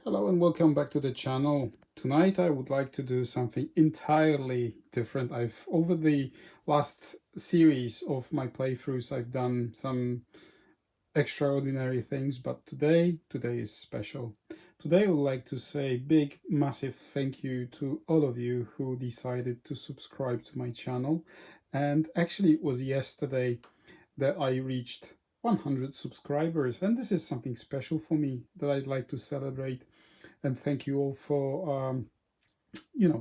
Hello and welcome back to the channel. Tonight I would like to do something entirely different. I've over the last series of my playthroughs I've done some extraordinary things, but today is special. Today I would like to say big massive thank you to all of you who decided to subscribe to my channel. And actually it was yesterday that I reached 100 subscribers, and this is something special for me that I'd like to celebrate. And thank you all for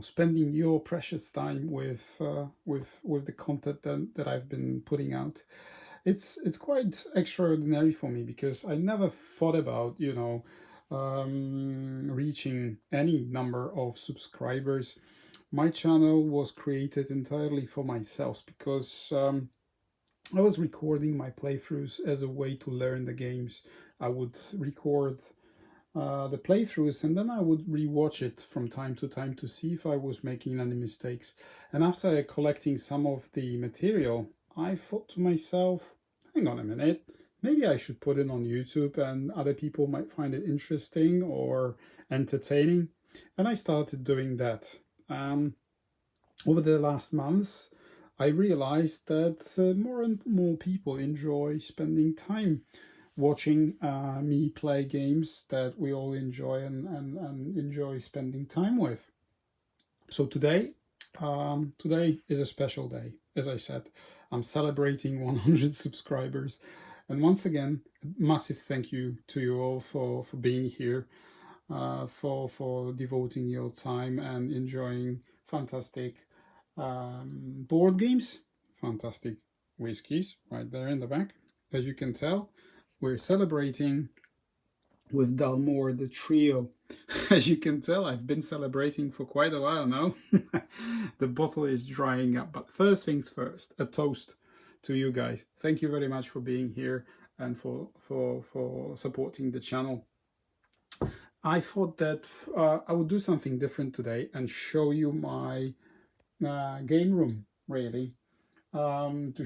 spending your precious time with the content that I've been putting out. It's quite extraordinary for me because I never thought about reaching any number of subscribers. My channel was created entirely for myself because I was recording my playthroughs as a way to learn the games. I would record the playthroughs, and then I would rewatch it from time to time to see if I was making any mistakes. And after collecting some of the material, I thought to myself, hang on a minute, maybe I should put it on YouTube and other people might find it interesting or entertaining. And I started doing that. Over the last months, I realized that more and more people enjoy spending time watching me play games that we all enjoy and enjoy spending time with. So today is a special day. As I said, I'm celebrating 100 subscribers. And once again, massive thank you to you all for being here, for devoting your time and enjoying fantastic board games, fantastic whiskeys right there in the back. As you can tell, we're celebrating with Dalmore the trio. As you can tell, I've been celebrating for quite a while now. The bottle is drying up, but first things first, a toast to you guys. Thank you very much for being here and for supporting the channel. I thought that I would do something different today and show you my game room, really, and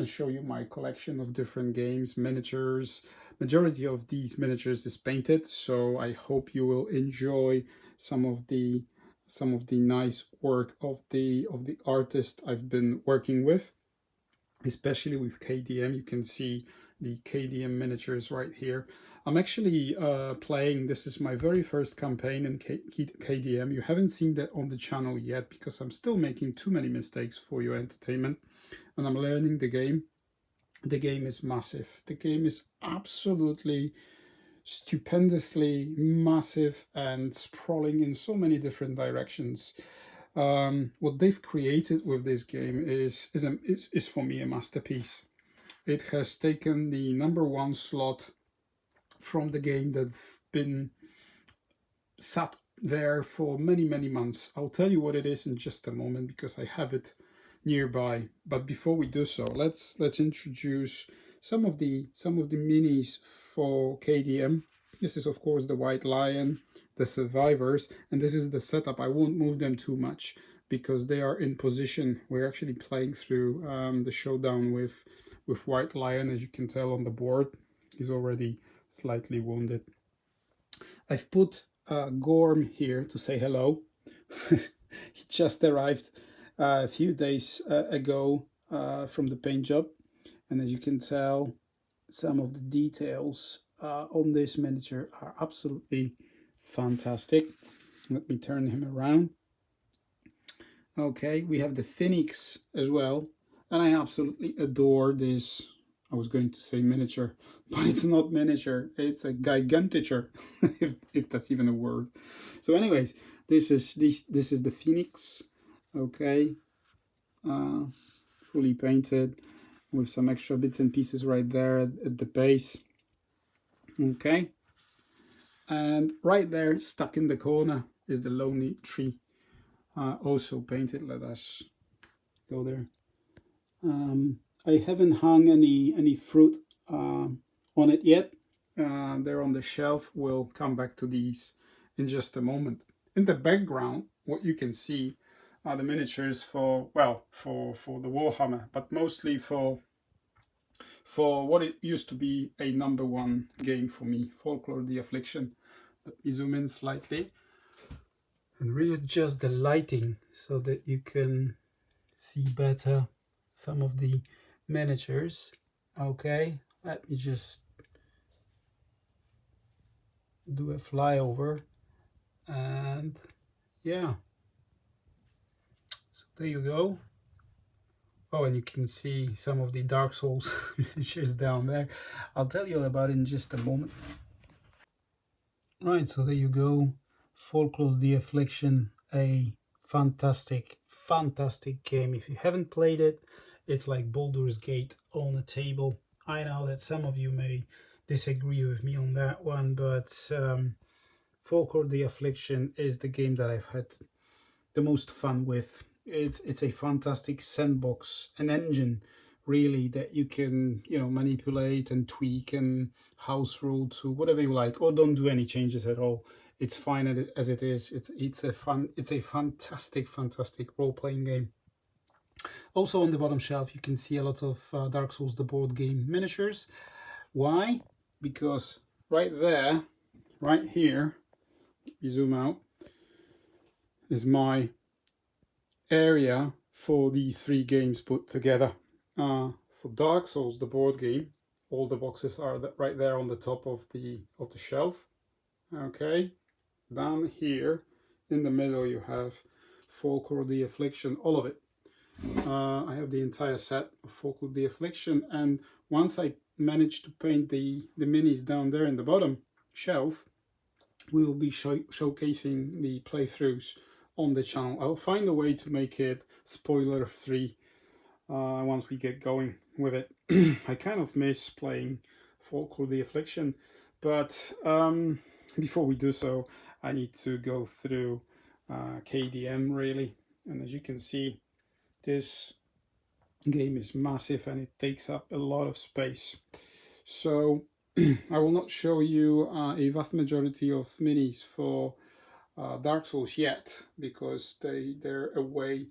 show you my collection of different games, miniatures. Majority of these miniatures is painted, so I hope you will enjoy some of the nice work of the artist I've been working with, especially with KDM. You can see the KDM miniatures right here. I'm actually playing, this is my very first campaign in KDM. You haven't seen that on the channel yet because I'm still making too many mistakes for your entertainment and I'm learning the game. The game is massive. The game is absolutely stupendously massive and sprawling in so many different directions. What they've created with this game is for me a masterpiece. It has taken the #1 slot from the game that's been sat there for many months. I'll tell you what it is in just a moment because I have it nearby. But before we do so, let's introduce some of the minis for KDM. This is of course the White Lion, the Survivors, and this is the setup. I won't move them too much because they are in position. We're actually playing through the showdown with White Lion, as you can tell on the board. He's already slightly wounded. I've put Gorm here to say hello. He just arrived a few days ago from the paint job, and as you can tell, some of the details on this miniature are absolutely fantastic. Let me turn him around. Okay, we have the Phoenix as well, and I absolutely adore this. I was going to say miniature, but it's not miniature, it's a gigantiture, if that's even a word. So anyways, this is the Phoenix. Okay, fully painted with some extra bits and pieces right there at the base. Okay, and right there stuck in the corner is the Lonely Tree, also painted. Let us go there. I haven't hung any fruit on it yet. They're on the shelf. We'll come back to these in just a moment. In the background, what you can see are the miniatures for the Warhammer, but mostly for what it used to be a #1 game for me, Folklore: The Affliction. Let me zoom in slightly and readjust the lighting so that you can see better some of the miniatures. Okay, let me just do a flyover, and yeah, so there you go. Oh, and you can see some of the Dark Souls miniatures down there. I'll tell you all about it in just a moment. Right, so there you go. Folklore the Affliction, a fantastic, fantastic game. If you haven't played it, it's like Baldur's Gate on a table. I know that some of you may disagree with me on that one, but Folklore the Affliction is the game that I've had the most fun with. It's a fantastic sandbox, an engine really that you can, you know, manipulate and tweak and house rule to whatever you like, or don't do any changes at all. It's fine as it is. It's a fantastic role-playing game. Also on the bottom shelf you can see a lot of Dark Souls the board game miniatures. Why? Because right there, right here, you zoom out, is my area for these 3 games put together. For Dark Souls, the board game, all the boxes are right there on the top of the shelf. Okay, down here in the middle you have Folklore the Affliction, all of it. I have the entire set of Folklore the Affliction, and once I manage to paint the minis down there in the bottom shelf, we will be showcasing the playthroughs on the channel. I'll find a way to make it spoiler free once we get going with it. I kind of miss playing Folklore the Affliction, but before we do so, I need to go through KDM really. And as you can see, this game is massive and it takes up a lot of space. So I will not show you a vast majority of minis for Dark Souls yet, because they're away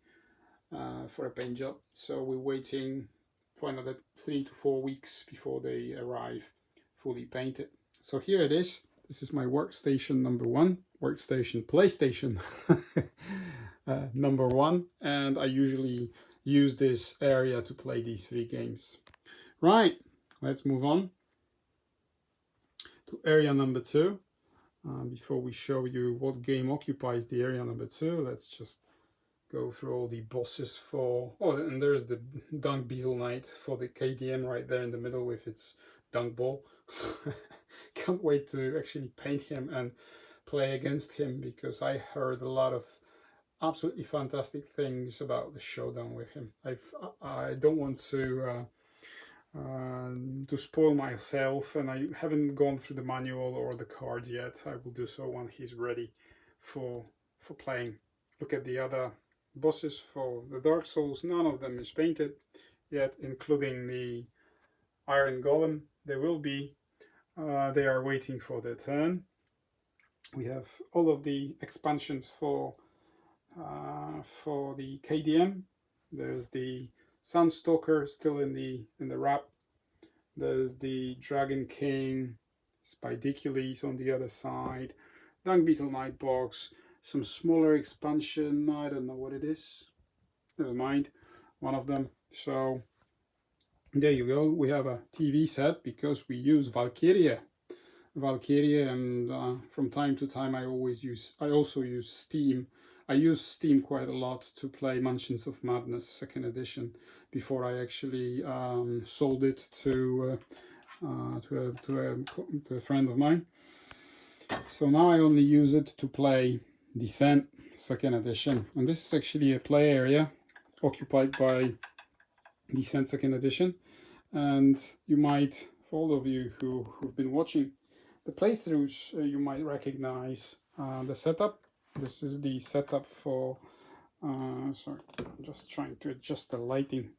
for a paint job. So we're waiting for another 3 to 4 weeks before they arrive fully painted. So here it is. This is my workstation number 1, PlayStation number 1, and I usually use this area to play these 3 games. Right, let's move on to area number 2. Before we show you what game occupies the area number 2, let's just go through all the bosses for... Oh, and there's the Dunk Beetle Knight for the KDM right there in the middle with its dunk ball. Can't wait to actually paint him and play against him, because I heard a lot of absolutely fantastic things about the showdown with him. I don't want to spoil myself, and I haven't gone through the manual or the cards yet. I will do so when he's ready for playing. Look at the other bosses for the Dark Souls. None of them is painted yet, including the Iron Golem. They will be. They are waiting for their turn. We have all of the expansions for the KDM. There's the Sunstalker still in the wrap. There's the Dragon King, Spidicules on the other side, Dung Beetle Knight box, some smaller expansion. I don't know what it is. Never mind, one of them. So there you go. We have a TV set because we use Valkyria, and from time to time I also use Steam. I use Steam quite a lot to play Mansions of Madness 2nd edition before I actually sold it to a friend of mine. So now I only use it to play Descent 2nd edition, and this is actually a play area occupied by Descent 2nd edition. And you might, for all of you who've been watching the playthroughs, you might recognize the setup. This is the setup for, sorry, I'm just trying to adjust the lighting.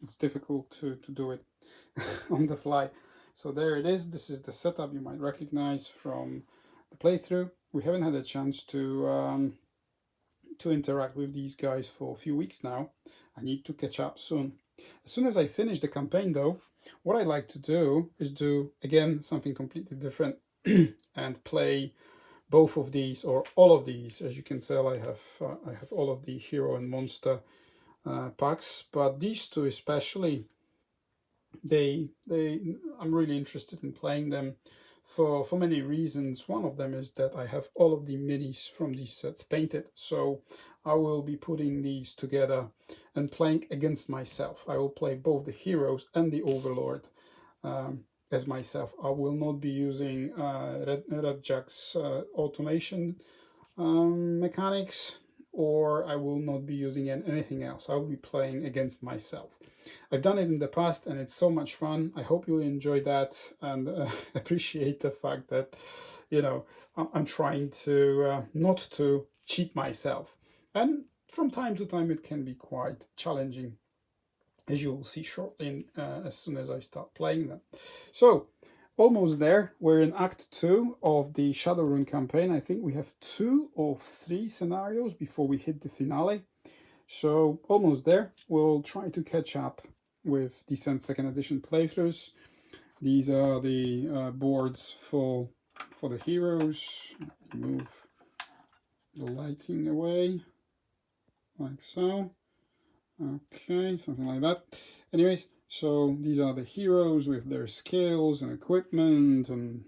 It's difficult to do it on the fly. So there it is. This is the setup you might recognize from the playthrough. We haven't had a chance to interact with these guys for a few weeks now. I need to catch up soon. As soon as I finish the campaign though, what I like to do is do again something completely different and play both of these, or all of these. As you can tell, I have all of the hero and monster packs, but these two especially, I'm really interested in playing them for many reasons. One of them is that I have all of the minis from these sets painted, so I will be putting these together and playing against myself. I will play both the heroes and the overlord as myself. I will not be using Red Jack's automation mechanics, or I will not be using anything else. I will be playing against myself. I've done it in the past and it's so much fun. I hope you enjoy that and appreciate the fact that, you know, I'm trying to not to cheat myself. And from time to time it can be quite challenging, as you will see shortly as soon as I start playing them. So, almost there. We're in Act 2 of the Shadowrun campaign. I think we have 2 or 3 scenarios before we hit the finale. So, almost there. We'll try to catch up with Descent 2nd Edition playthroughs. These are the boards for the heroes. Move the lighting away, like so. Okay, something like that. Anyways, so these are the heroes with their skills and equipment and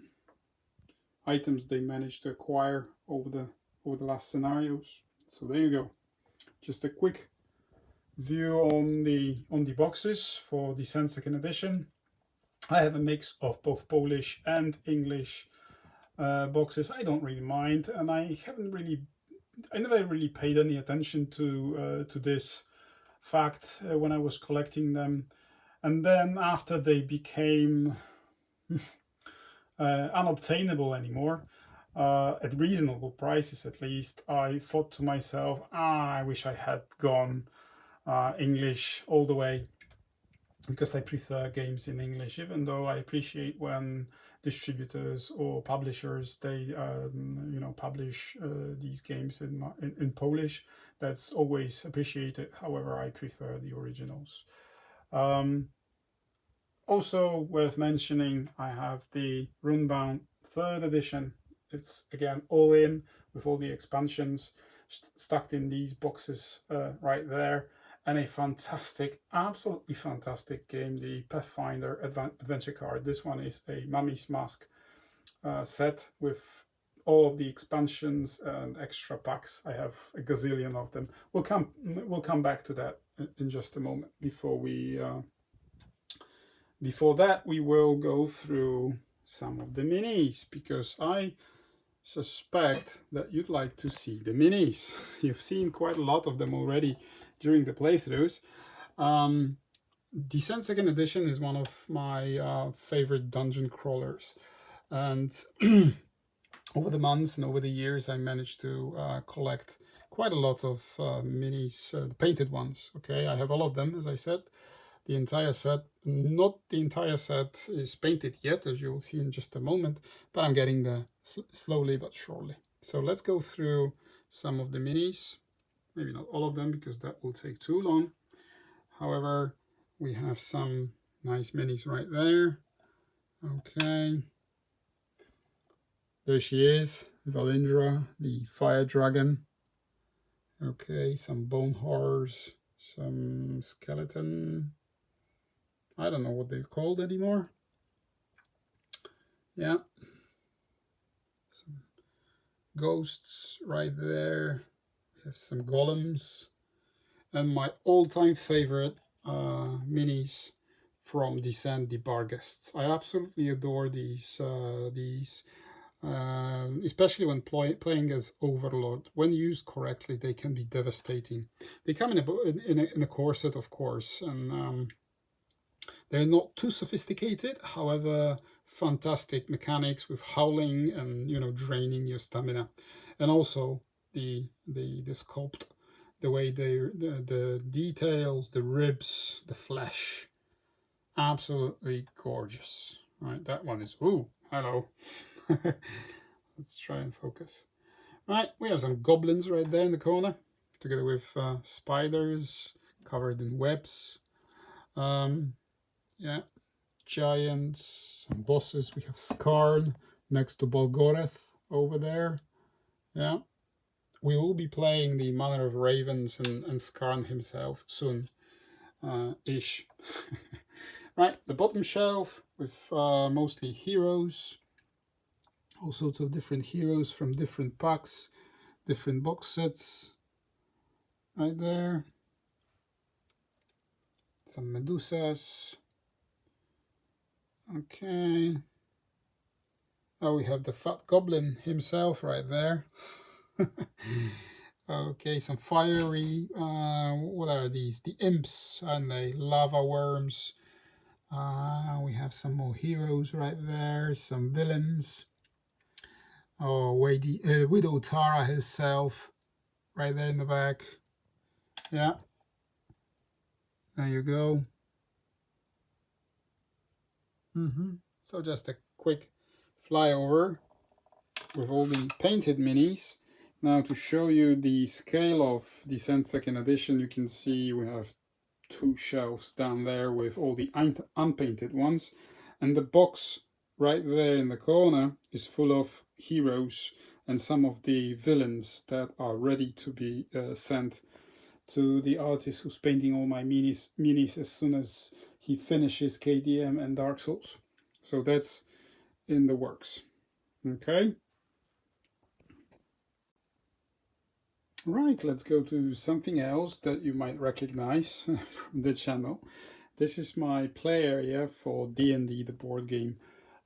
items they managed to acquire over the last scenarios. So there you go. Just a quick view on the boxes for Descent 2nd Edition. I have a mix of both Polish and English boxes. I don't really mind, and I never really paid any attention to this fact when I was collecting them. And then after they became unobtainable anymore, at reasonable prices at least, I thought to myself, I wish I had gone English all the way, because I prefer games in English, even though I appreciate when distributors or publishers, they publish these games in Polish. That's always appreciated. However, I prefer the originals. Also worth mentioning, I have the Runebound 3rd edition. It's again all in with all the expansions stuck in these boxes right there. And a fantastic, absolutely fantastic game, the Pathfinder Adventure Card. This one is a Mummy's Mask set with all of the expansions and extra packs. I have a gazillion of them. We'll come back to that in just a moment. Before that, we will go through some of the minis, because I suspect that you'd like to see the minis. You've seen quite a lot of them already during the playthroughs. Descent 2nd Edition is one of my favorite dungeon crawlers, and over the months and over the years I managed to collect quite a lot of minis, the painted ones. Okay, I have all of them, as I said, the entire set. Not the entire set is painted yet, as you will see in just a moment, but I'm getting there slowly but surely. So let's go through some of the minis. Maybe not all of them, because that will take too long. However, we have some nice minis right there. Okay. There she is, Valindra, the fire dragon. Okay, some bone horrors, some skeleton. I don't know what they're called anymore. Yeah. Some ghosts right there. We have some golems. And my all-time favorite minis from Descent, the Barghests. I absolutely adore these especially when playing as Overlord. When used correctly, they can be devastating. They come in a core set, of course, and they're not too sophisticated. However, fantastic mechanics with howling and draining your stamina, and also the sculpt, the way the details, the ribs, the flesh, absolutely gorgeous. Right, that one is hello. Let's try and focus. Right, we have some goblins right there in the corner, together with spiders covered in webs. Yeah, giants, some bosses. We have Skarn next to Bolgoreth, over there. Yeah, we will be playing the Mother of Ravens and Skarn himself soon, ish. Right, the bottom shelf with mostly heroes, all sorts of different heroes from different packs, different box sets. Right there, some Medusas. Okay. Oh, we have the Fat Goblin himself right there. Okay, some fiery, what are these? The imps and the lava worms. We have some more heroes right there, some villains. Oh, wait, the Widow Tara herself, right there in the back. Yeah, there you go. So just a quick flyover with all the painted minis. Now to show you the scale of Descent 2nd edition, you can see we have 2 shelves down there with all the unpainted ones, and the box right there in the corner is full of heroes and some of the villains that are ready to be sent to the artist who's painting all my minis as soon as he finishes KDM and Dark Souls. So that's in the works. Okay. Right, let's go to something else that you might recognize from the channel. This is my play area for D&D, the board game.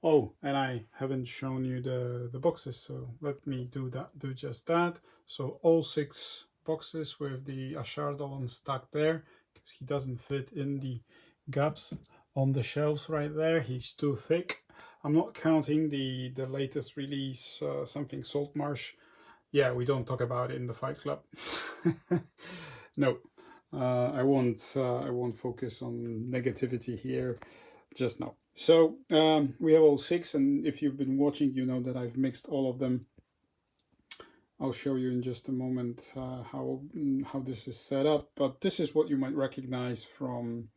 Oh, and I haven't shown you the boxes, so let me do just that. So all 6 boxes with the Ashardalon stacked there, because he doesn't fit in the gaps on the shelves right there. He's too thick. I'm not counting the latest release, something Saltmarsh. Yeah, we don't talk about it in the Fight Club. No, I won't focus on negativity here just now. So we have all 6, and if you've been watching, you know that I've mixed all of them. I'll show you in just a moment how this is set up, but this is what you might recognize from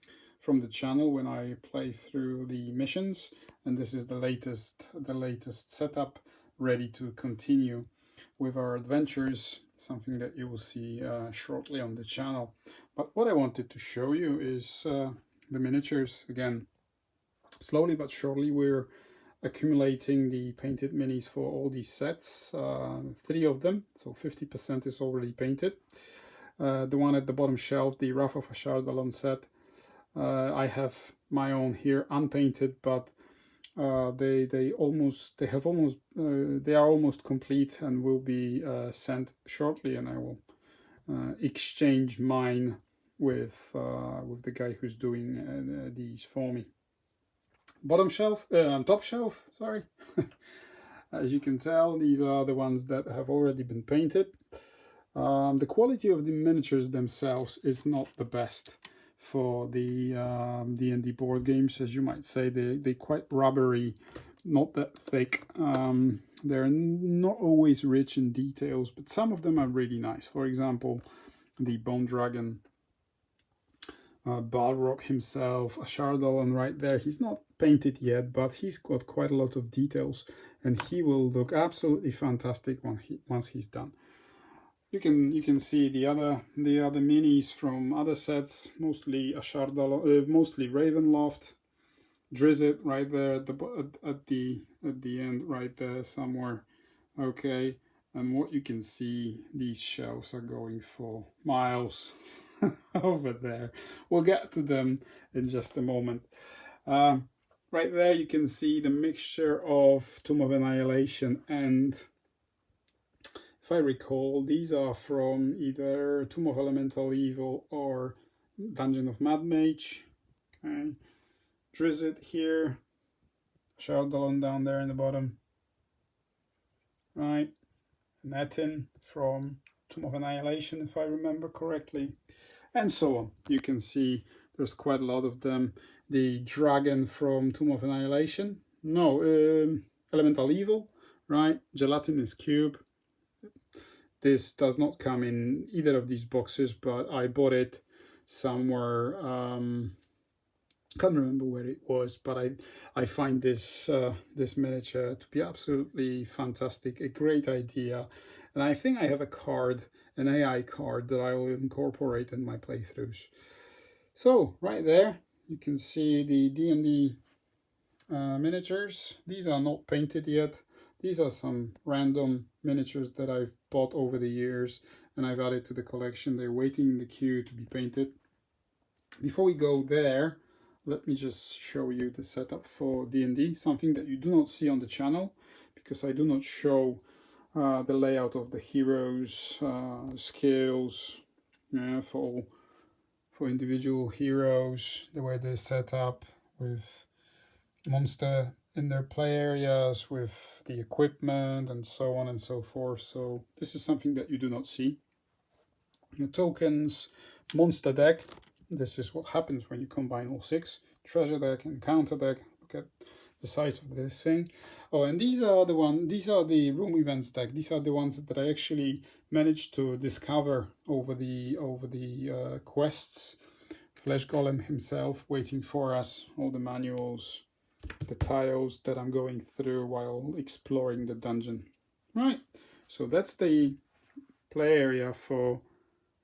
the channel when I play through the missions, and this is the latest setup, ready to continue with our adventures, something that you will see shortly on the channel. But what I wanted to show you is the miniatures. Again, slowly but surely we're accumulating the painted minis for all these sets, 3 of them, so 50% is already painted. The one at the bottom shelf, the Wrath of Ashardalon set, I have my own here unpainted, but they are almost complete and will be sent shortly, and I will exchange mine with the guy who's doing these for me. Top shelf, sorry. As you can tell, these are the ones that have already been painted. The quality of the miniatures themselves is not the best for the D&D board games, as you might say. They're quite rubbery, not that thick. They're not always rich in details, but some of them are really nice. For example, the Bone Dragon, Balrog himself, Ashardalon right there. He's not painted yet, but he's got quite a lot of details, and he will look absolutely fantastic once he's done. You can see the other minis from other sets, mostly Ashardalon, mostly Ravenloft, Drizzt right there at the end right there somewhere. Okay, and what you can see, these shelves are going for miles over there. We'll get to them in just a moment. Right there you can see the mixture of Tomb of Annihilation and, if I recall, these are from either Tomb of Elemental Evil or Dungeon of Mad Mage. Okay. Drizzt here, Ashardalon down there in the bottom. Right, Netin from Tomb of Annihilation, if I remember correctly, and so on. You can see there's quite a lot of them. The dragon from Tomb of Annihilation, no, Elemental Evil, right? Gelatinous cube. This does not come in either of these boxes, but I bought it somewhere Can't remember where it was, but I find this miniature to be absolutely fantastic, a great idea, and I think I have a card, an AI card that I will incorporate in my playthroughs. So right there, you can see the D&D miniatures. These are not painted yet. These are some random miniatures that I've bought over the years and I've added to the collection. They're waiting in the queue to be painted. Before we go there, let me just show you the setup for D&D, something that you do not see on the channel because I do not show the layout of the heroes, skills, for individual heroes, the way they're set up with monster in their play areas, with the equipment and so on and so forth. So this is something that you do not see. The tokens, monster deck. This is what happens when you combine all 6. Treasure deck and counter deck. Look at the size of this thing. Oh, and these are the room events deck. These are the ones that I actually managed to discover over the quests. Flesh Golem himself waiting for us, all the manuals, the tiles that I'm going through while exploring the dungeon. Right, so that's the play area for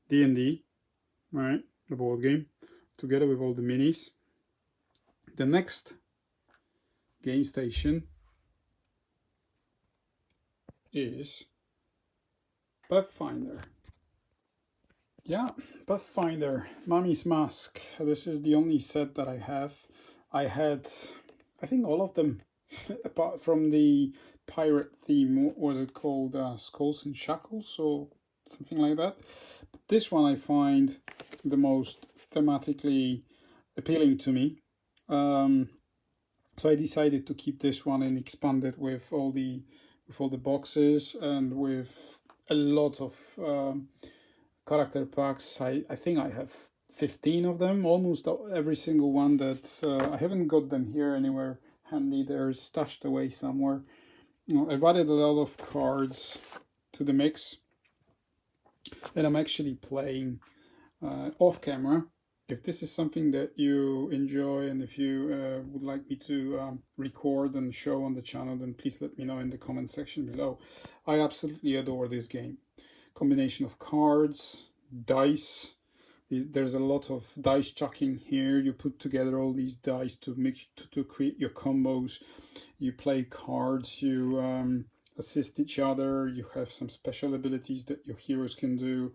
D&D, right, the board game, together with all the minis. The next game station is Pathfinder. Yeah, Pathfinder, Mummy's Mask. This is the only set that I have. I had, I think, all of them, apart from the pirate theme. What was it called? Skulls and Shackles or something like that. But this one I find the most thematically appealing to me. So I decided to keep this one and expand it with all the boxes and with a lot of character packs. I think I have 15 of them, almost every single one that I haven't got them here anywhere handy. They're stashed away somewhere. I've added a lot of cards to the mix, and I'm actually playing off camera. If this is something that you enjoy and if you would like me to record and show on the channel, then please let me know in the comment section below. I absolutely adore this game. Combination of cards, dice. There's a lot of dice chucking here. You put together all these dice to create your combos. You play cards, you assist each other. You have some special abilities that your heroes can do.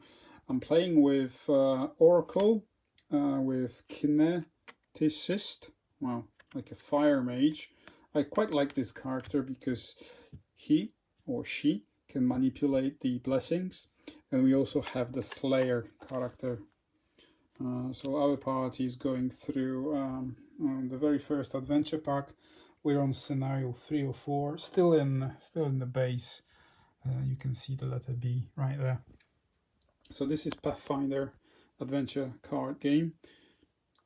I'm playing with Oracle, with Kineticist, well, like a fire mage. I quite like this character because he or she can manipulate the blessings, and we also have the Slayer character. So our party is going through the very first adventure pack. We're on scenario 3 or 4, still in the base. You can see the letter B right there. So this is Pathfinder adventure card game.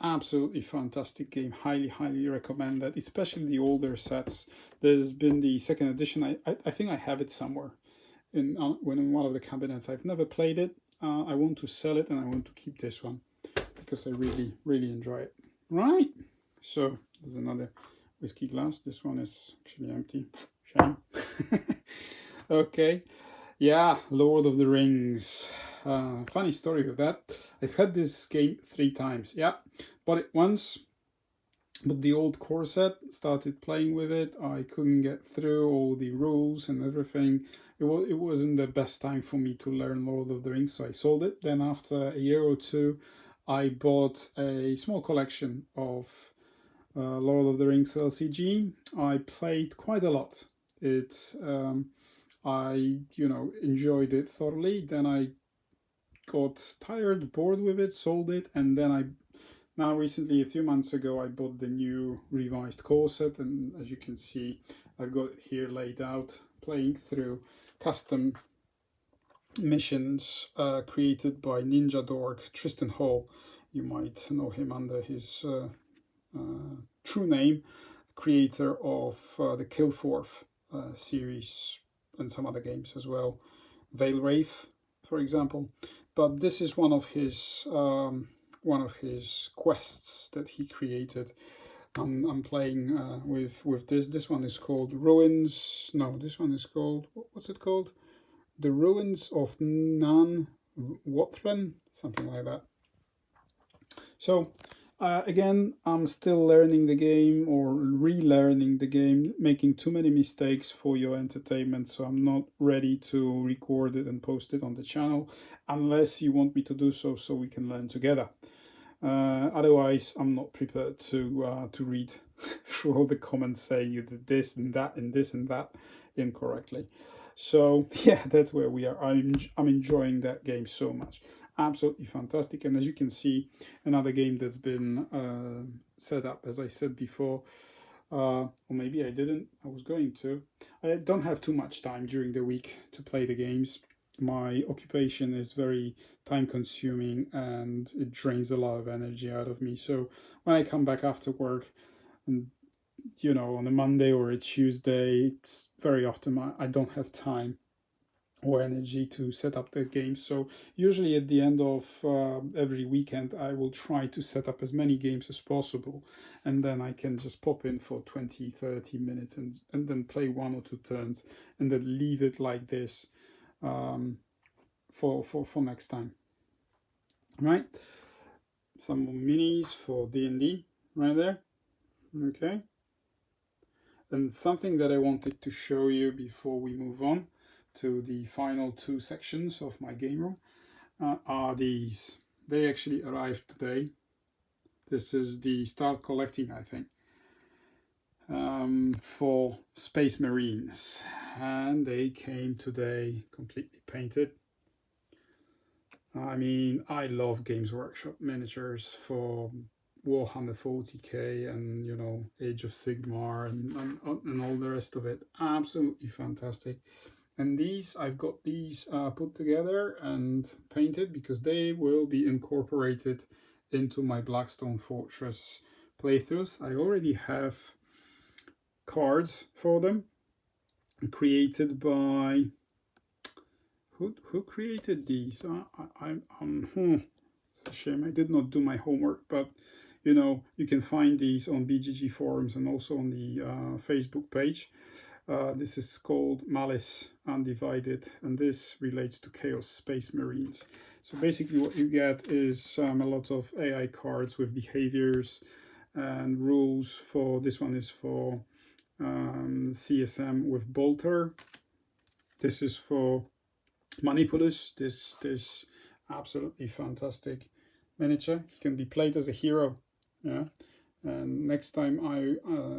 Absolutely fantastic game. Highly recommend that, especially the older sets. There's been the second edition. I think I have it somewhere in one of the cabinets. I've never played it. I want to sell it and I want to keep this one because I really enjoy it. Right. So there's another whiskey glass. This one is actually empty. Shame. Okay. Yeah, Lord of the Rings. Funny story with that. I've had this game 3 times. Yeah, bought it once, but the old core set, started playing with it. I couldn't get through all the rules and everything. It wasn't the best time for me to learn Lord of the Rings, so I sold it. Then after a year or 2, I bought a small collection of Lord of the Rings LCG. I played quite a lot. I enjoyed it thoroughly. Then I got tired, bored with it, sold it, and then now recently, a few months ago, I bought the new revised core set, and as you can see, I've got it here laid out, playing through custom missions created by Ninja Dork Tristan Hall. You might know him under his true name, creator of the Kilforth series and some other games as well, Veil Wraith, for example. But this is one of his one of his quests that he created. I'm playing with this. This one is called Ruins. No, this one is called, what's it called? The Ruins of Nan Wathren, something like that. So again, I'm still learning the game or relearning the game, making too many mistakes for your entertainment. So I'm not ready to record it and post it on the channel unless you want me to do so, so we can learn together. Otherwise, I'm not prepared to read through all the comments saying you did this and that and this and that incorrectly. So yeah, that's where we are. I'm enjoying that game so much. Absolutely fantastic. And as you can see, another game that's been set up, as I said before, or maybe I didn't. I was going to. I don't have too much time during the week to play the games. My occupation is very time consuming and it drains a lot of energy out of me. So when I come back after work, and you know, on a Monday or a Tuesday, it's very often I don't have time or energy to set up the games. So usually at the end of every weekend, I will try to set up as many games as possible, and then I can just pop in for 20-30 minutes and then play 1 or 2 turns and then leave it like this for next time. Right, some more minis for D&D right there. Okay, and something that I wanted to show you before we move on to the final 2 sections of my game room are these. They actually arrived today. This is the Start Collecting, I think, for Space Marines, and they came today completely painted. I mean, I love Games Workshop miniatures for Warhammer 40k and, you know, Age of Sigmar and all the rest of it. Absolutely fantastic. And these, I've got these put together and painted because they will be incorporated into my Blackstone Fortress playthroughs. I already have cards for them created by who created these. It's a shame I did not do my homework, but you know, you can find these on BGG forums and also on the Facebook page. This is called Malice Undivided, and this relates to Chaos Space Marines. So basically what you get is a lot of AI cards with behaviors and rules. For this one is for CSM with Bolter. This is for Manipulus. This absolutely fantastic miniature. He can be played as a hero. Yeah. And next time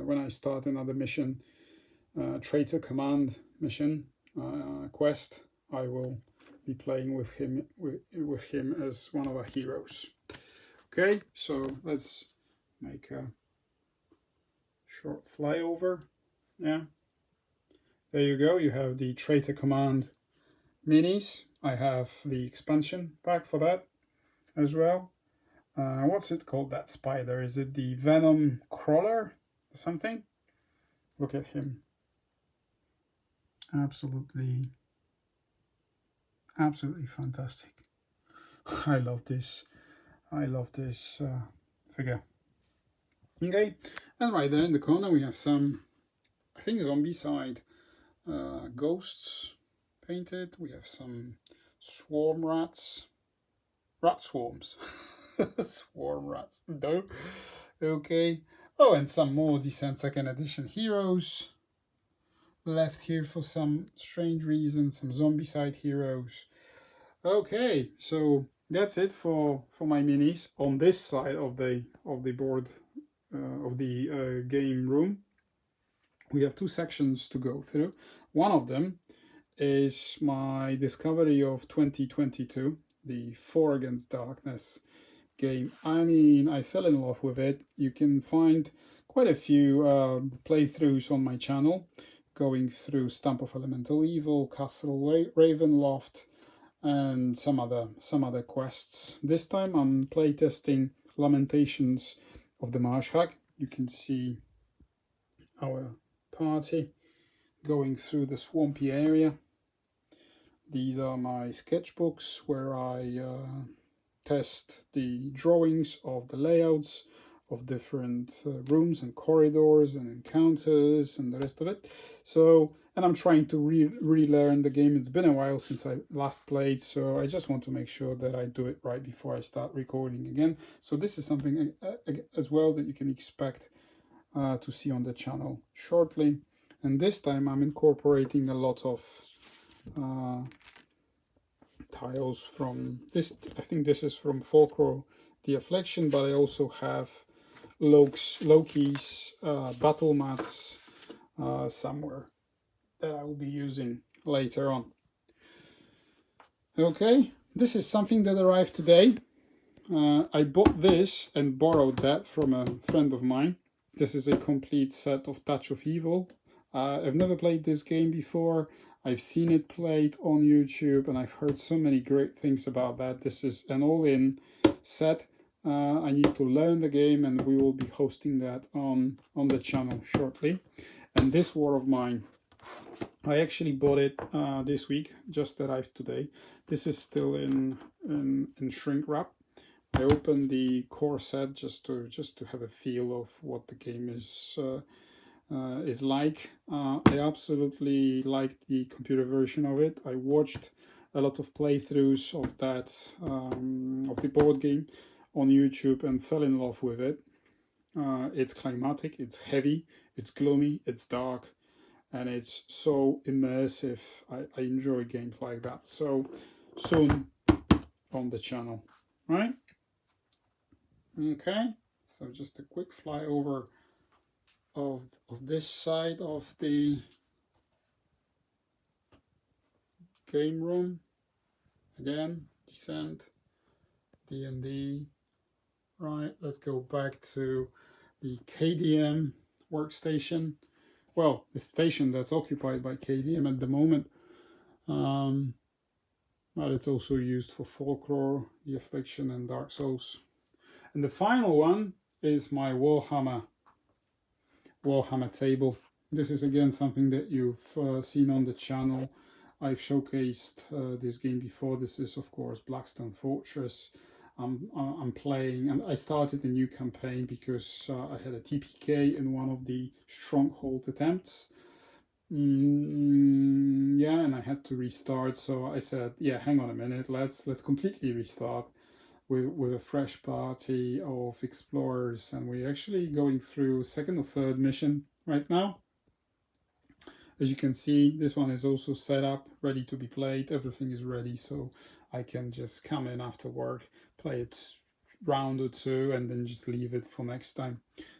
when I start another mission, Traitor Command mission quest, I will be playing with him as one of our heroes. Okay, so let's make a short flyover. Yeah, there you go. You have the Traitor Command minis. I have the expansion pack for that as well. What's it called, that spider? Is it the Venom Crawler or something? Look at him. Absolutely fantastic. I love this figure. Okay, and right there in the corner we have some, I think, Zombicide ghosts painted. We have some swarm rats, rat swarms. Swarm rats, no. Okay. Oh, and some more Descent 2nd Edition heroes left here for some strange reason, some Zombicide heroes. Okay, so that's it for my minis on this side of the board of the game room. We have 2 sections to go through. One of them is my discovery of 2022, the 4 Against Darkness game. I mean, I fell in love with it. You can find quite a few playthroughs on my channel, going through Stamp of Elemental Evil, Castle Ravenloft, and some other quests. This time I'm playtesting Lamentations of the Marsh Hag. You can see our party going through the swampy area. These are my sketchbooks where I test the drawings of the layouts of different rooms and corridors and encounters and the rest of it. So, and I'm trying to relearn the game. It's been a while since I last played, so I just want to make sure that I do it right before I start recording again. So this is something as well that you can expect to see on the channel shortly. And this time I'm incorporating a lot of tiles from this. I think this is from Folklore the Affliction, but I also have Loki's battle mats somewhere that I will be using later on. Okay, this is something that arrived today. I bought this and borrowed that from a friend of mine. This is a complete set of Touch of Evil. I've never played this game before. I've seen it played on YouTube and I've heard so many great things about that. This is an all-in set. I need to learn the game and we will be hosting that on the channel shortly. And this war of mine, I actually bought it this week, just arrived today. This is still in shrink wrap. I opened the core set just to have a feel of what the game is like. I absolutely liked the computer version of it. I watched a lot of playthroughs of that of the board game on YouTube and fell in love with it. It's climatic, it's heavy, it's gloomy, it's dark, and it's so immersive. I enjoy games like that. So soon on the channel, right? Okay, so just a quick flyover of this side of the game room. Again, Descent, D&D. Right, let's go back to the KDM workstation. Well, the station that's occupied by KDM at the moment. But it's also used for Folklore, The Affliction, and Dark Souls. And the final one is my Warhammer table. This is again something that you've seen on the channel. I've showcased this game before. This is of course Blackstone Fortress. I'm playing, and I started a new campaign because I had a TPK in one of the stronghold attempts. Yeah, and I had to restart. So I said, yeah, hang on a minute, let's completely restart with a fresh party of explorers, and we're actually going through second or third mission right now. As you can see, this one is also set up, ready to be played. Everything is ready, so I can just come in after work, play it round or two, and then just leave it for next time.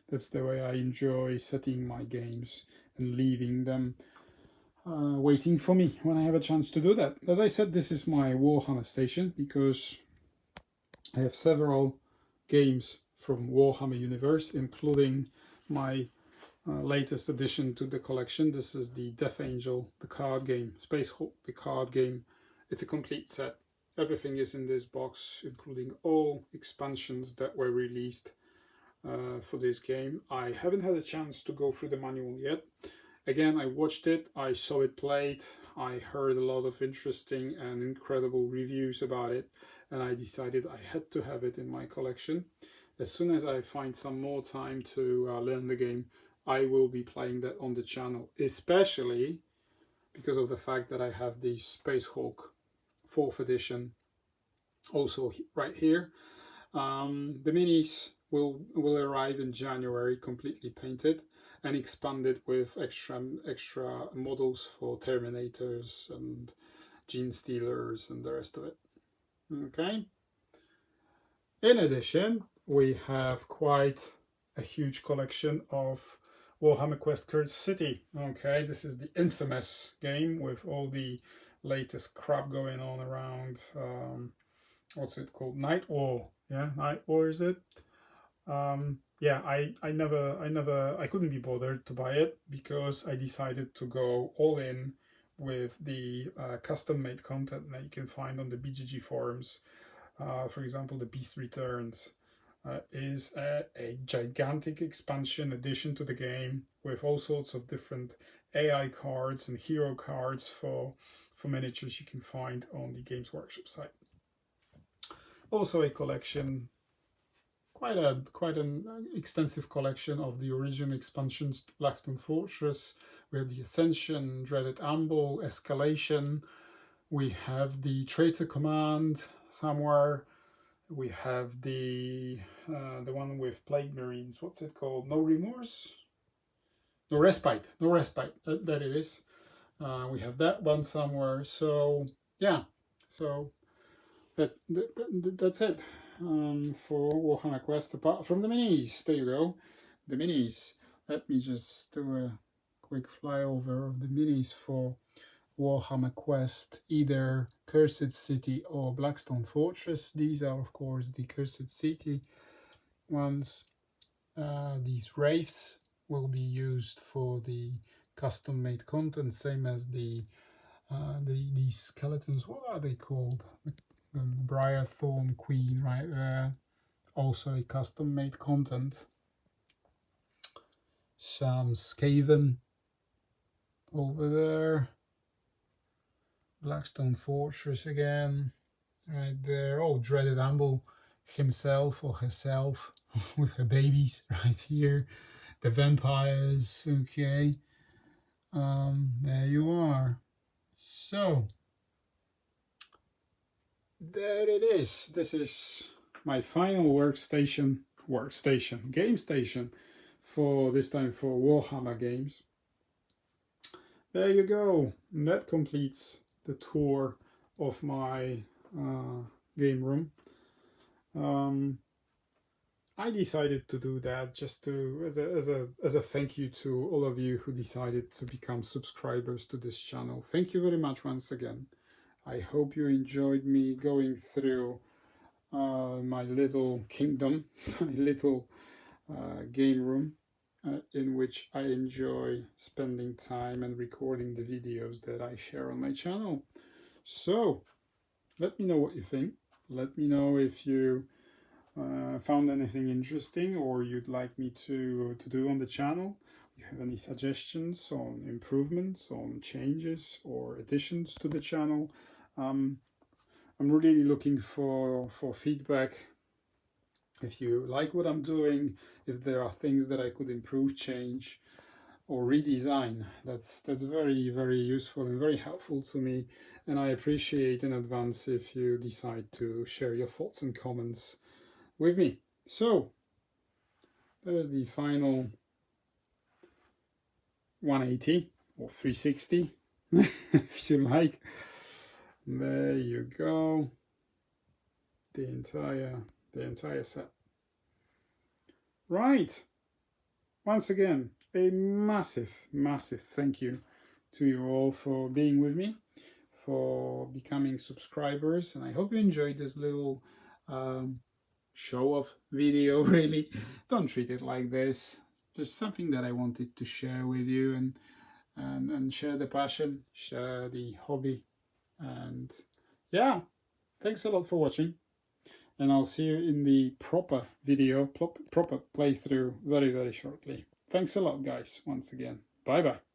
That's the way I enjoy setting my games and leaving them waiting for me when I have a chance to do that. As I said, this is my Warhammer station because I have several games from Warhammer Universe, including my latest addition to the collection. This is the Death Angel, the card game, Space Hulk, the card game. It's a complete set. Everything is in this box, including all expansions that were released for this game. I haven't had a chance to go through the manual yet. Again, I watched it, I saw it played, I heard a lot of interesting and incredible reviews about it, and I decided I had to have it in my collection. As soon as I find some more time to learn the game, I will be playing that on the channel, especially because of the fact that I have the Space Hulk 4th edition also right here. The minis will arrive in January, completely painted and expanded with extra models for Terminators and Gene Stealers and the rest of it. Okay. In addition, we have quite a huge collection of Warhammer Quest Curse City. Okay, this is the infamous game with all the latest crap going on around. What's it called? Night War. Yeah, Night War is it? Yeah, I couldn't be bothered to buy it because I decided to go all in with the custom-made content that you can find on the BGG forums. For example, the Beast Returns is a gigantic expansion addition to the game with all sorts of different AI cards and hero cards for miniatures you can find on the Games Workshop site. Also a collection, quite an extensive collection of the original expansions to Blackstone Fortress. We have the Ascension, Dreaded Amble, Escalation. We have the Traitor Command somewhere. We have the one with Plague Marines. What's it called? No Remorse? No Respite. No Respite. That it is. We have that one somewhere. So yeah. So that's it for Warhammer Quest. Apart from the minis, there you go. The minis. Let me just do a quick flyover of the minis for Warhammer Quest, either Cursed City or Blackstone Fortress. These are, of course, the Cursed City ones. These wraiths will be used for the custom-made content, same as these skeletons. What are they called? The Briar Thorn Queen right there. Also a custom-made content. Some Skaven over there. Blackstone Fortress again, right there. Oh, Dreaded Amble himself or herself with her babies right here. The vampires, okay. There you are. So, there it is. This is my final game station for this time for Warhammer games. There you go. And that completes the tour of my game room. I decided to do that just to as a thank you to all of you who decided to become subscribers to this channel. Thank you very much once again. I hope you enjoyed me going through my little kingdom, my little game room. In which I enjoy spending time and recording the videos that I share on my channel. So, let me know what you think. Let me know if you found anything interesting or you'd like me to do on the channel. If you have any suggestions on improvements, on changes or additions to the channel. I'm really looking for feedback. If you like what I'm doing, if there are things that I could improve, change, or redesign, that's very, very useful and very helpful to me. And I appreciate in advance if you decide to share your thoughts and comments with me. So, there's the final 180 or 360, if you like. There you go. The entire set. Right. Once again, a massive thank you to you all for being with me, for becoming subscribers, and I hope you enjoyed this little show-off video. Really, don't treat it like this. It's just something that I wanted to share with you and share the passion, share the hobby, and yeah, thanks a lot for watching. And I'll see you in the proper video, proper playthrough very, very shortly. Thanks a lot, guys, once again. Bye-bye.